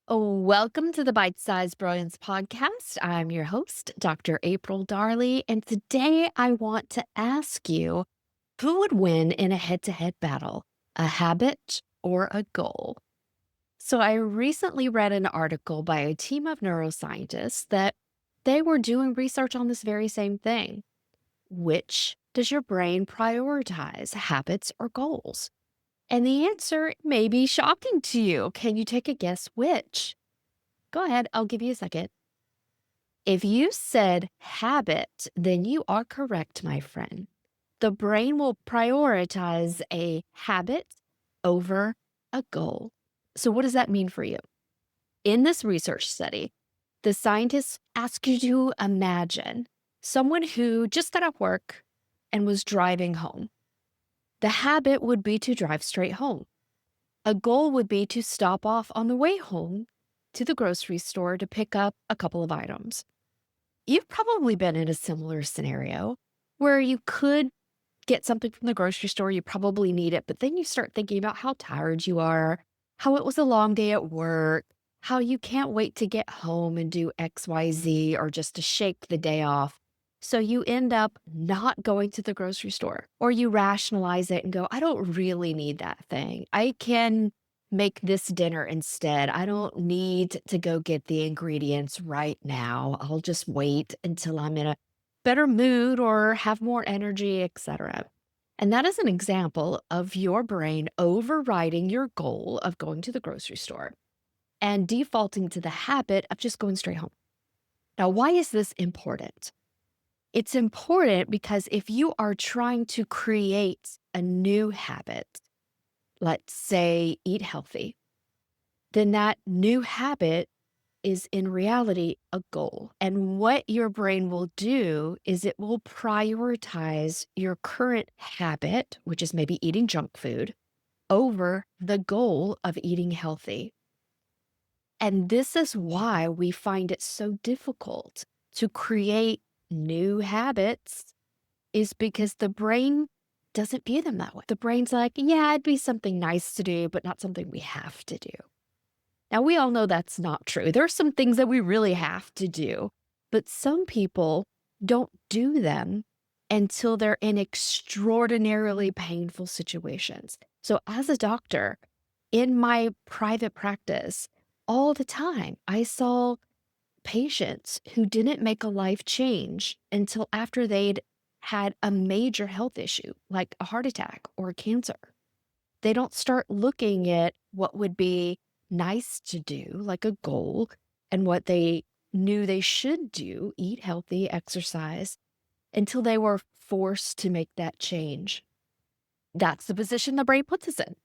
Oh, welcome to the Bite-Sized Brilliance podcast. I'm your host, Dr. April Darley, and today I want to ask you who would win in a head to head battle, a habit or a goal? So, I recently read an article by a team of neuroscientists that they were doing research on this very same thing. Which does your brain prioritize, habits or goals? And the answer may be shocking to you. Can you take a guess which? Go ahead, I'll give you a second. If you said habit, then you are correct, my friend. The brain will prioritize a habit over a goal. So, what does that mean for you? In this research study, the scientists ask you to imagine someone who just got off work and was driving home. The habit would be to drive straight home. A goal would be to stop off on the way home to the grocery store to pick up a couple of items. You've probably been in a similar scenario where you could get something from the grocery store, you probably need it, but then you start thinking about how tired you are, how it was a long day at work, how you can't wait to get home and do XYZ or just to shake the day off. So you end up not going to the grocery store or you rationalize it and go, I don't really need that thing. I can make this dinner instead. I don't need to go get the ingredients right now. I'll just wait until I'm in a better mood or have more energy, etc. And that is an example of your brain overriding your goal of going to the grocery store and defaulting to the habit of just going straight home. Now, why is this important? It's important because if you are trying to create a new habit, let's say eat healthy, then that new habit is in reality a goal. And what your brain will do is it will prioritize your current habit, which is maybe eating junk food, over the goal of eating healthy. And this is why we find it so difficult to create new habits, is because the brain doesn't view them that way. The brain's like, yeah, it'd be something nice to do, but not something we have to do. Now, we all know that's not true. There are some things that we really have to do, but some people don't do them until they're in extraordinarily painful situations. So, as a doctor, in my private practice, all the time, I saw patients who didn't make a life change until after they'd had a major health issue, like a heart attack or cancer. They don't start looking at what would be nice to do, like a goal, and what they knew they should do, eat healthy, exercise, until they were forced to make that change. That's the position the brain puts us in.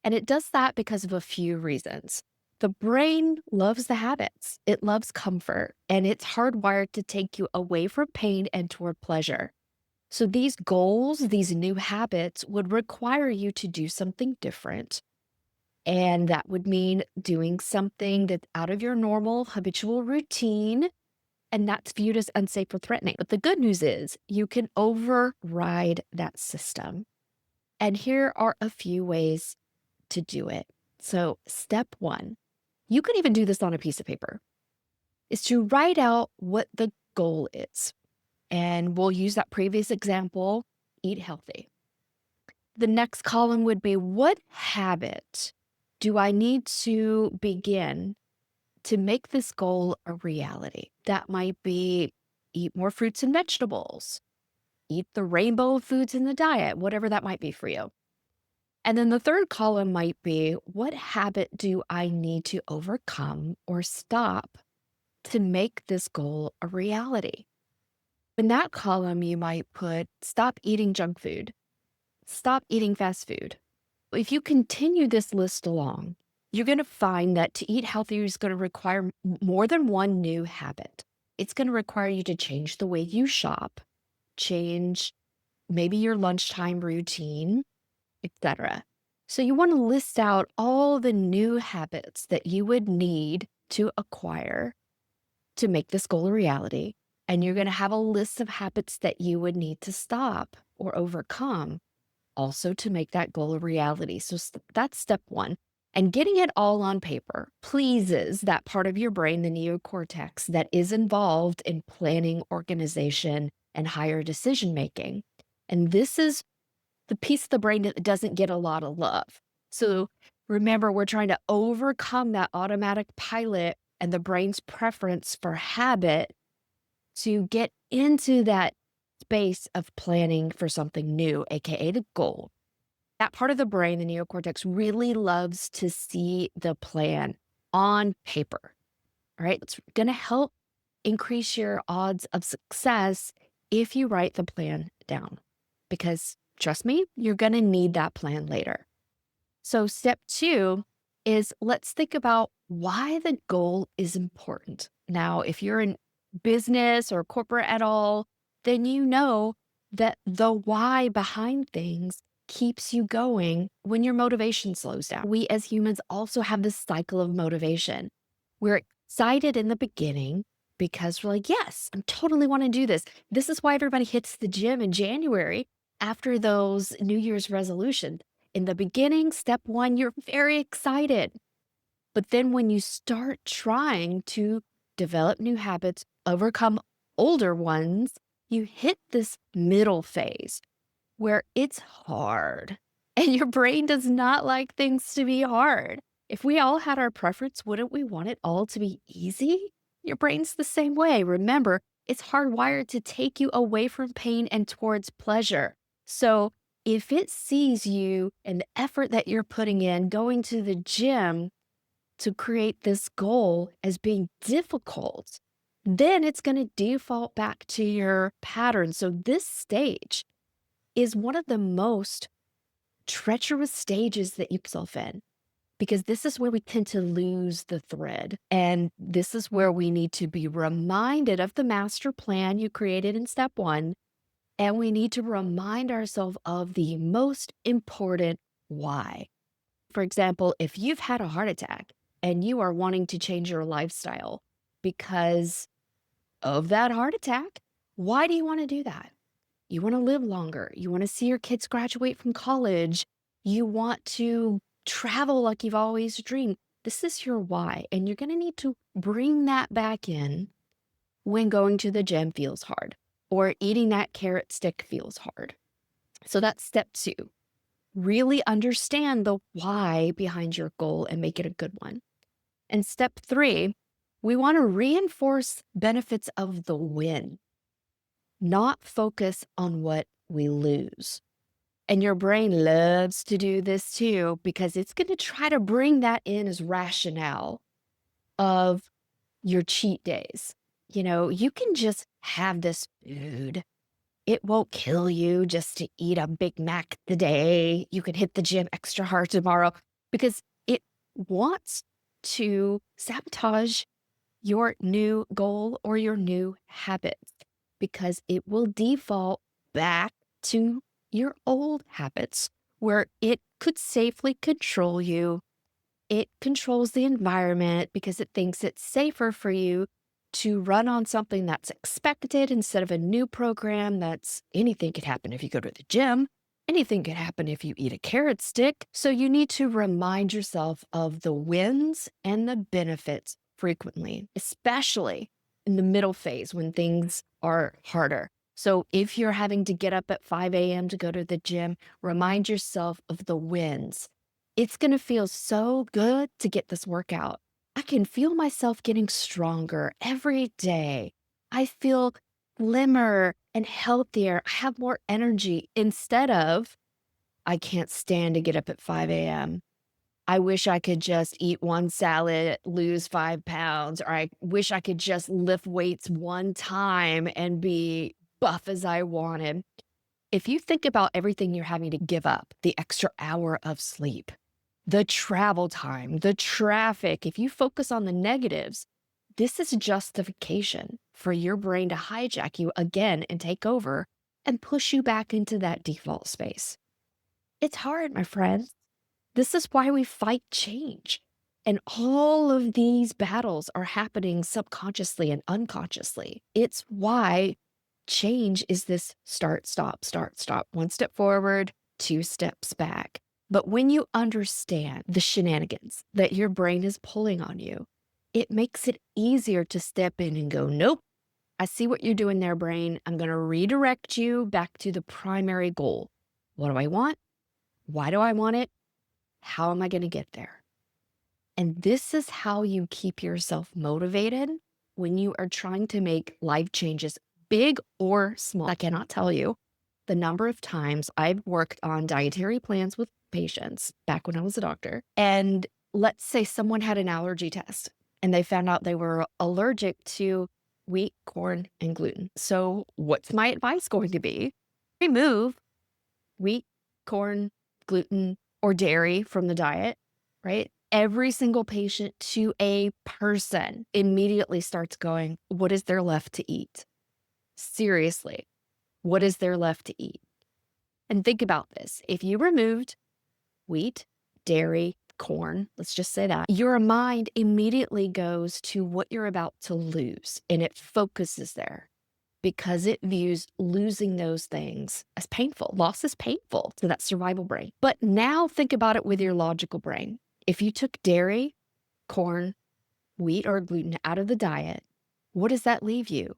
And it does that because of a few reasons. The brain loves the habits, it loves comfort, and it's hardwired to take you away from pain and toward pleasure. So these goals, these new habits would require you to do something different. And that would mean doing something that's out of your normal habitual routine, and that's viewed as unsafe or threatening. But the good news is you can override that system. And here are a few ways to do it. So, step one, you can even do this on a piece of paper, is to write out what the goal is. And we'll use that previous example, eat healthy. The next column would be, what habit do I need to begin to make this goal a reality? That might be eat more fruits and vegetables, eat the rainbow of foods in the diet, whatever that might be for you. And then the third column might be, what habit do I need to overcome or stop to make this goal a reality? In that column, you might put, stop eating junk food, stop eating fast food. If you continue this list along, you're going to find that to eat healthier is going to require more than one new habit. It's going to require you to change the way you shop, change maybe your lunchtime routine, etc. So you want to list out all the new habits that you would need to acquire to make this goal a reality. And you're going to have a list of habits that you would need to stop or overcome also to make that goal a reality. So that's step one. And getting it all on paper pleases that part of your brain, the neocortex, that is involved in planning, organization, and higher decision making. And this is the piece of the brain that doesn't get a lot of love. So remember, we're trying to overcome that automatic pilot and the brain's preference for habit to get into that space of planning for something new, AKA the goal. That part of the brain, the neocortex, really loves to see the plan on paper. All right. It's going to help increase your odds of success if you write the plan down. Because trust me, you're going to need that plan later. So, step two is let's think about why the goal is important. Now, if you're in business or corporate at all, then you know that the why behind things keeps you going when your motivation slows down. We as humans also have this cycle of motivation. We're excited in the beginning because we're like, yes, I totally want to do this. This is why everybody hits the gym in January after those New Year's resolutions. In the beginning, step one, you're very excited. But then when you start trying to develop new habits, overcome older ones, you hit this middle phase where it's hard. And your brain does not like things to be hard. If we all had our preference, wouldn't we want it all to be easy? Your brain's the same way. Remember, it's hardwired to take you away from pain and towards pleasure. So if it sees you and the effort that you're putting in going to the gym to create this goal as being difficult, then it's going to default back to your pattern. So this stage is one of the most treacherous stages that you put yourself in, because this is where we tend to lose the thread. And this is where we need to be reminded of the master plan you created in step one. And we need to remind ourselves of the most important why. For example, if you've had a heart attack and you are wanting to change your lifestyle because of that heart attack, why do you want to do that? You want to live longer. You want to see your kids graduate from college. You want to travel like you've always dreamed. This is your why. And you're going to need to bring that back in when going to the gym feels hard or eating that carrot stick feels hard. So that's step two. Really understand the why behind your goal and make it a good one. And step three, we want to reinforce benefits of the win, not focus on what we lose. And your brain loves to do this too, because it's going to try to bring that in as rationale of your cheat days. You know, you can just have this food. It won't kill you just to eat a Big Mac today. You can hit the gym extra hard tomorrow, because it wants to sabotage your new goal or your new habits, because it will default back to your old habits where it could safely control you. It controls the environment because it thinks it's safer for you to run on something that's expected instead of a new program that's anything could happen if you go to the gym. Anything could happen if you eat a carrot stick. So you need to remind yourself of the wins and the benefits frequently, especially in the middle phase when things are harder. So if you're having to get up at 5 a.m. to go to the gym, remind yourself of the wins. It's going to feel so good to get this workout. I can feel myself getting stronger every day. I feel slimmer and healthier. I have more energy, instead of, I can't stand to get up at 5 a.m. I wish I could just eat one salad, lose 5 pounds, or I wish I could just lift weights one time and be buff as I wanted. If you think about everything you're having to give up, the extra hour of sleep, the travel time, the traffic, if you focus on the negatives, this is justification for your brain to hijack you again and take over and push you back into that default space. It's hard, my friends. This is why we fight change. And all of these battles are happening subconsciously and unconsciously. It's why change is this start, stop, one step forward, 2 steps back. But when you understand the shenanigans that your brain is pulling on you, it makes it easier to step in and go, nope, I see what you're doing there, brain. I'm going to redirect you back to the primary goal. What do I want? Why do I want it? How am I going to get there? And this is how you keep yourself motivated when you are trying to make life changes, big or small. I cannot tell you the number of times I've worked on dietary plans with patients back when I was a doctor. And let's say someone had an allergy test and they found out they were allergic to wheat, corn, and gluten. So, what's my advice going to be? Remove wheat, corn, gluten, or dairy from the diet, right? Every single patient to a person immediately starts going, what is there left to eat? Seriously, what is there left to eat? And think about this. If you removed wheat, dairy, corn, let's just say that, your mind immediately goes to what you're about to lose and it focuses there because it views losing those things as painful. Loss is painful to that survival brain. But now think about it with your logical brain. If you took dairy, corn, wheat, or gluten out of the diet, what does that leave you?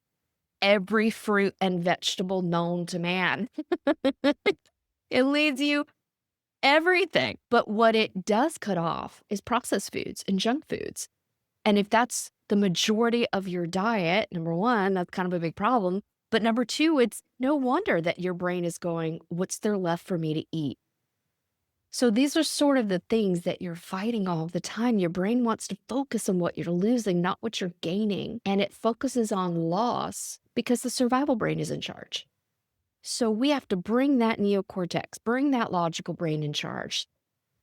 Every fruit and vegetable known to man. It leaves you everything. But what it does cut off is processed foods and junk foods. And if that's the majority of your diet, number one, that's kind of a big problem. But number two, it's no wonder that your brain is going, what's there left for me to eat? So these are sort of the things that you're fighting all the time. Your brain wants to focus on what you're losing, not what you're gaining. And it focuses on loss because the survival brain is in charge. So we have to bring that neocortex, bring that logical brain in charge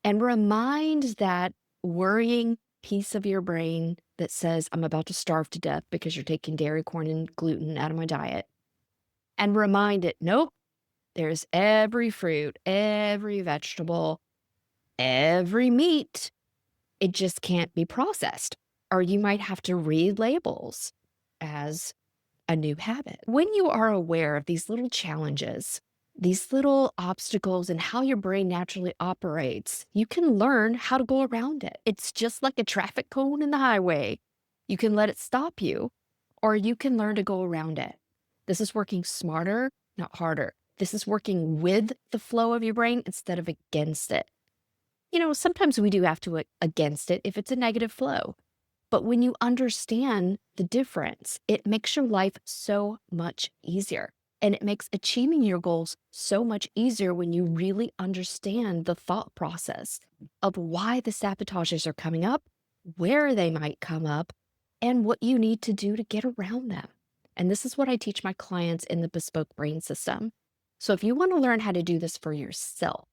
and remind that worrying piece of your brain that says, I'm about to starve to death because you're taking dairy, corn, and gluten out of my diet. And remind it, nope, there's every fruit, every vegetable, every meat. It just can't be processed. Or you might have to read labels as a new habit. When you are aware of these little challenges, these little obstacles and how your brain naturally operates, you can learn how to go around it. It's just like a traffic cone in the highway. You can let it stop you, or you can learn to go around it. This is working smarter, not harder. This is working with the flow of your brain instead of against it. Sometimes we do have to against it if it's a negative flow. But when you understand the difference, it makes your life so much easier. And it makes achieving your goals so much easier when you really understand the thought process of why the sabotages are coming up, where they might come up, and what you need to do to get around them. And this is what I teach my clients in the Bespoke Brain System. So if you want to learn how to do this for yourself,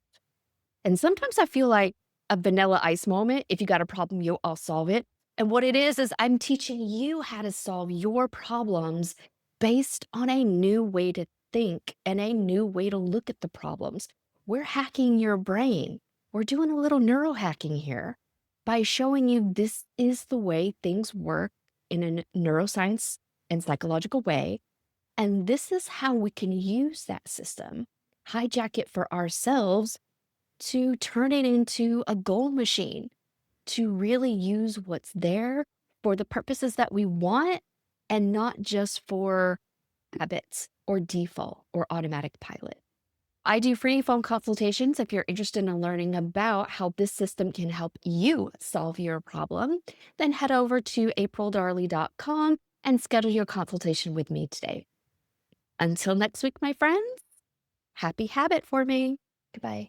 and sometimes I feel like a vanilla ice moment, if you got a problem, I'll solve it. And what it is I'm teaching you how to solve your problems based on a new way to think and a new way to look at the problems. We're hacking your brain. We're doing a little neuro-hacking here by showing you this is the way things work in a neuroscience and psychological way. And this is how we can use that system, hijack it for ourselves to turn it into a goal machine, to really use what's there for the purposes that we want and not just for habits or default or automatic pilot. I do free phone consultations if you're interested in learning about how this system can help you solve your problem. Then head over to aprildarley.com and schedule your consultation with me today. Until next week, my friends, happy habit forming. Goodbye.